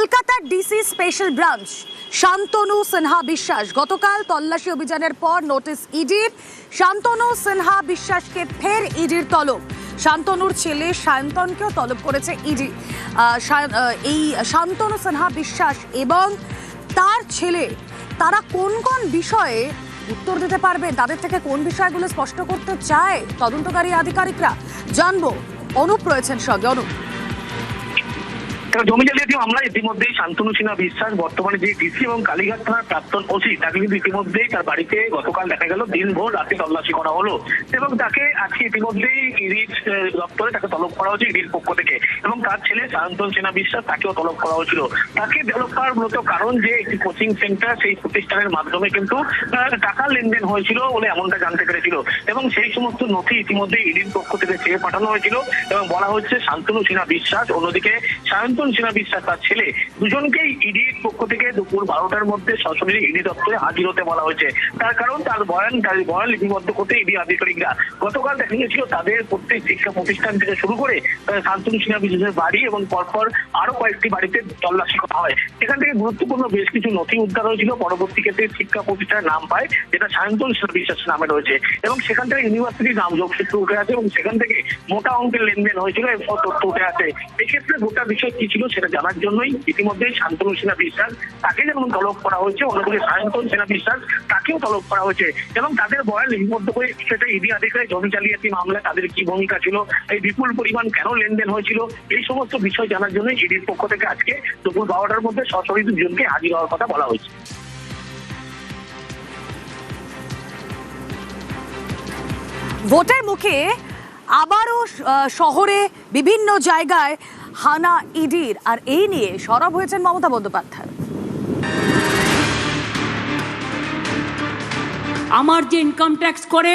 কলকাতার DC special branch Shantanu Sinha বিশ্বাস গতকাল তল্লাশি অভিযানের পর নোটিশ ইডির। শান্তনু সিনহা বিশ্বাসকে ফের ইডির তলব। শান্তনুর ছেলে সায়ন্তনকেও তলব করেছে ইডি। এই শান্তনু সিনহা বিশ্বাস এবং তার ছেলে তারা কোন কোন বিষয়ে উত্তর দিতে পারবেন, তাদের থেকে কোন বিষয়গুলো স্পষ্ট করতে চায় তদন্তকারী আধিকারিকরা, জানবো। অনুপ রয়েছেন সঙ্গে। অনুপ, জমি জালিয়াতি মামলায় ইতিমধ্যেই শান্তনু সিনহা বিশ্বাস বর্তমানে যে ডিসি এবং কালীঘাট থানার প্রাক্তন ওসি, তাকে কিন্তু ইতিমধ্যেই তার বাড়িতে গতকাল দেখা গেল দিনভর রাতে তল্লাশি করা হলো এবং তাকে আজকে ইতিমধ্যেই ইডির দপ্তরে তাকে তলব করা হয়েছে ইডির পক্ষ থেকে। এবং তার ছেলে সায়ন্তন সিনহা বিশ্বাস তাকেও তলব করা হয়েছিল। তাকে তলব করার মূলত কারণ যে একটি কোচিং সেন্টার, সেই প্রতিষ্ঠানের মাধ্যমে কিন্তু টাকা লেনদেন হয়েছিল বলে এমনটা জানতে পেরেছিল এবং সেই সমস্ত নথি ইতিমধ্যে ইডির পক্ষ থেকে চেয়ে পাঠানো হয়েছিল এবং বলা হচ্ছে শান্তনু সিনহা বিশ্বাস, অন্যদিকে সায়ন্তন সিনহা বিশ্বাস তার ছেলে, দুজনকেই ইডির পক্ষ থেকে দুপুর 12টার মধ্যে সরাসরি ইডি দপ্তরে হাজির হতে বলা হয়েছে। তার কারণ তার বয়ান লিপিবদ্ধ করতে ইডি আধিকারিকরা গতকাল দেখা গিয়েছিল তাদের প্রত্যেক শিক্ষা প্রতিষ্ঠান থেকে শুরু করে শান্তনু সিনহা বিশ্বাসের বাড়ি এবং পরপর আরো কয়েকটি বাড়িতে তল্লাশি করা হয়। সেখান থেকে গুরুত্বপূর্ণ বেশ কিছু নথি উদ্ধার হয়েছিল। পরবর্তী ক্ষেত্রে শিক্ষা প্রতিষ্ঠানের নাম পায় যেটা সায়ন্তন সিনহা বিশ্বাসের নামে রয়েছে এবং সেখান থেকে ইউনিভার্সিটির নাম যোগসূত্র উঠে আসে এবং সেখান থেকে মোটা অঙ্কের লেনদেন হয়েছিল এবং তথ্য উঠে আসে। এক্ষেত্রে গোটা বিষয় কি ছিল সেটা জানার জন্যই ইতিমধ্যেই শান্তনু সিনহা বিশ্বাস তাকে যেমন তলব করা হয়েছে, অন্যদিকে সায়ন্তন সিনহা বিশ্বাস তাকেও তলব করা হয়েছে এবং তাদের বয়ান লিপিবদ্ধ করে সেটা ইডি আধিকারিক জমি জালিয়াতি মামলায় তাদের কি ভূমিকা ছিল, এই বিপুল পরিমাণ কেন লেনদেন হয়েছিল, এই সমস্ত বিষয় জানার জন্য ইডির পক্ষ থেকে আজকে দুপুর 12টার মধ্যে সরাসরি দুজনকে হাজির হওয়ার কথা বলা হয়েছে। ভোটের মুখে আবারও শহরে বিভিন্ন জায়গায় হানা ইডির, আর এই নিয়ে সরব হয়েছেন মমতা বন্দ্যোপাধ্যায়। আমার যে ইনকাম ট্যাক্স করে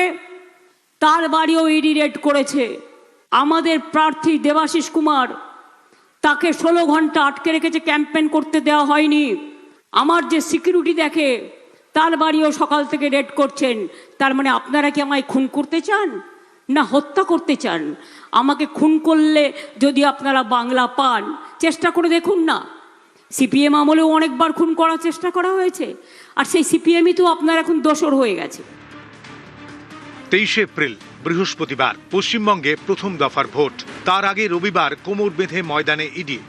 তার বাড়িও ইডি রেড করেছে। আমাদের প্রার্থী দেবাশিস কুমার, তাকে 16 ঘন্টা আটকে রেখেছে, ক্যাম্পেইন করতে দেওয়া হয়নি। আমার যে সিকিউরিটি দেখে তার বাড়িও সকাল থেকে রেড করছেন। তার মানে আপনারা কি আমায় খুন করতে চান না হত্যা করতে চান? আমাকে খুন করলে যদি আপনারা বাংলা পান, চেষ্টা করে দেখুন না। সিপিএম আমলেও অনেকবার খুন করার চেষ্টা করা হয়েছে, আর সেই সিপিএমই তো আপনার এখন দোসর হয়ে গেছে। 23 এপ্রিল বৃহস্পতিবার পশ্চিমবঙ্গে প্রথম দফার ভোট। তার আগে রবিবার কোমর বেঁধে ময়দানে ইডি।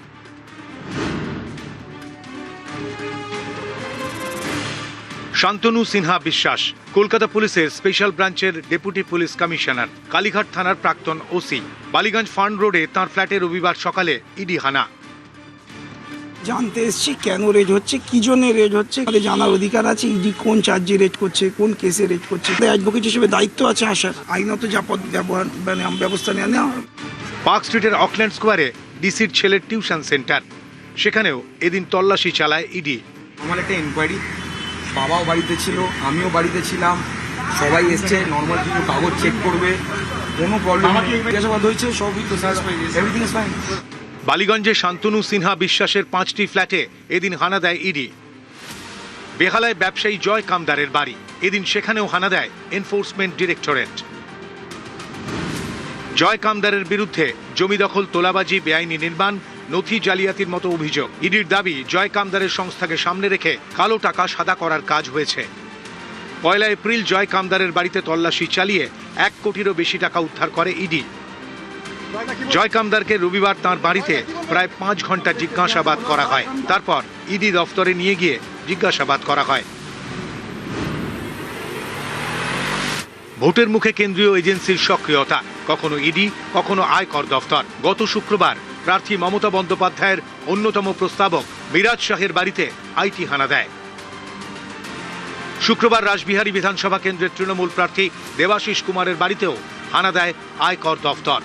শান্তনু সিনহা বিশ্বাস কলকাতা পুলিশের স্পেশাল ব্রাঞ্চের ডেপুটি পুলিশ কমিশনার, কালীঘাট থানার প্রাক্তন ওসি। বালিগঞ্জ ফার্ন রোডে তাঁর ফ্ল্যাটে রবিবার সকালে ইডি হানা। জানতে এসছি কেন রেড হচ্ছে, কি জন্য রেড হচ্ছে, আমাদের জানার অধিকার আছে। ইডি কোন চার্জে রেড করছে, কোন কেসে রেড করছে, অ্যাডভোকেট হিসেবে দায়িত্ব আছে আসার, আইনত যা ব্যবস্থা নেওয়া। পার্ক স্ট্রিটের অকল্যান্ড স্কোয়ারে ডিসির ছেলের টিউশন সেন্টার, সেখানেও এদিন তল্লাশি চালায় ইডি। আমার একটা ইনকোয়ারি, বাবাও বাড়িতে ছিল, আমিও বাড়িতে ছিলাম, সবাই এসছে, নর্মাল কিছু কাগজ চেক করবে, কোনো প্রবলেম জিজ্ঞাসাবাদ হয়েছে, সবই তো এভরিথিং ইজ ফাইন। বালিগঞ্জে শান্তনু সিনহা বিশ্বাসের 5টি ফ্ল্যাটে এদিন হানা দেয় ইডি। বেহালায় ব্যবসায়ী জয় কামদারের বাড়ি, এদিন সেখানেও হানা দেয় এনফোর্সমেন্ট ডিরেক্টরেট। জয় কামদারের বিরুদ্ধে জমি দখল, তোলাবাজি, বেআইনি নির্মাণ, নথি জালিয়াতির মতো অভিযোগ। ইডির দাবি জয় কামদারের সংস্থাকে সামনে রেখে কালো টাকা সাদা করার কাজ হয়েছে। 1 এপ্রিল জয় কামদারের বাড়িতে তল্লাশি চালিয়ে 1 কোটিরও বেশি টাকা উদ্ধার করে ইডি। জয় কামদারকে রবিবার তাঁর বাড়িতে প্রায় 5 ঘন্টা জিজ্ঞাসাবাদ করা হয়। তারপর ইডি দফতরে নিয়ে গিয়ে জিজ্ঞাসাবাদ করা হয়। ভোটের মুখে কেন্দ্রীয় এজেন্সির সক্রিয়তা, কখনো ইডি, কখনো আয়কর দফতর। গত শুক্রবার প্রার্থী মমতা বন্দ্যোপাধ্যায়ের অন্যতম প্রস্তাবক মিরাজ শাহের বাড়িতে আইটি হানা দেয়। শুক্রবার রাসবিহারী বিধানসভা কেন্দ্রের তৃণমূল প্রার্থী দেবাশিস কুমারের বাড়িতেও হানা দেয় আয়কর দফতর।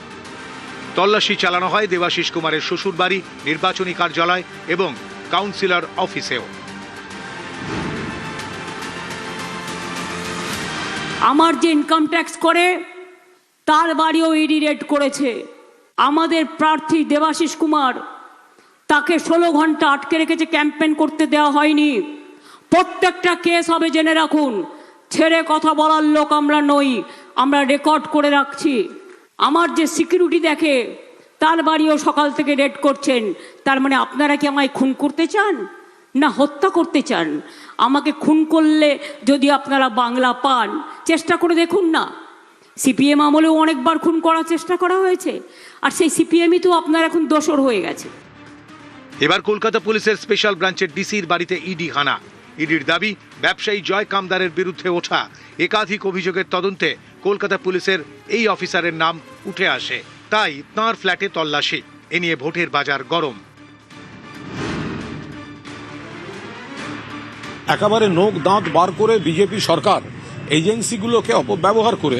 তল্লাশি চালানো হয় দেবাশিস কুমারের শ্বশুর বাড়ি, নির্বাচনী কার্যালয় এবং কাউন্সিলর অফিসেও। আমার যে ইনকাম ট্যাক্স করে তার বাড়িও ইডি রেড করেছে। আমাদের প্রার্থী দেবাশিস কুমার, তাকে 16 ঘন্টা আটকে রেখেছে, ক্যাম্পেইন করতে দেওয়া হয়নি। প্রত্যেকটা কেস হবে, জেনে রাখুন। ছেড়ে কথা বলার লোক আমরা নই, আমরা রেকর্ড করে রাখছি। আমার যে সিকিউরিটি দেখে তার বাড়িও সকাল থেকে রেড করছেন। তার মানে আপনারা কি আমায় খুন করতে চান না হত্যা করতে চান? আমাকে খুন করলে যদি আপনারা বাংলা পান, চেষ্টা করে দেখুন না। সিপিএম আমলেও অনেকবার খুন করার চেষ্টা করা হয়েছে, আর সেই সিপিএমই তো আপনার এখন দোসর হয়ে গেছে। এবার কলকাতা পুলিশের স্পেশাল ব্রাঞ্চের ডিসির বাড়িতে ইডি হানা। ইডির দাবি, ব্যবসায়ী জয় কামদারের বিরুদ্ধে ওঠা একাধিক অভিযোগের তদন্তে কলকাতা পুলিশের এই অফিসারের নাম উঠে আসে, তাই তাঁর ফ্ল্যাটে তল্লাশি। এ নিয়ে ভোটের বাজার গরম। একেবারে নোক দাঁত বার করে বিজেপি সরকার এজেন্সিগুলোকে অপব্যবহার করে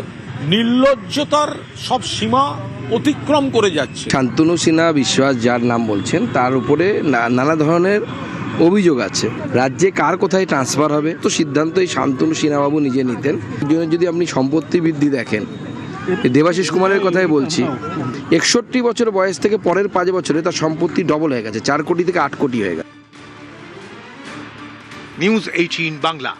নির্লজ্জতার সব সীমা অতিক্রম করে যাচ্ছে। শান্তনু সিনহা বিশ্বাস যার নাম বলছেন, তার উপরে নানা ধরনের অভিযোগ আছে। রাজ্যে কার কোথায় ট্রান্সফার হবে তো সিদ্ধান্ত এই শান্তনু সিনহাবাবু নিজে নিতেন। যদি আপনি সম্পত্তি বৃদ্ধি দেখেন, দেবাশিস কুমারের কথাই বলছি, 61 বছর বয়স থেকে পরের 5 বছরে তার সম্পত্তি ডবল হয়ে গেছে, 4 কোটি থেকে 8 কোটি হয়ে গেছে। নিউজ 18 বাংলা।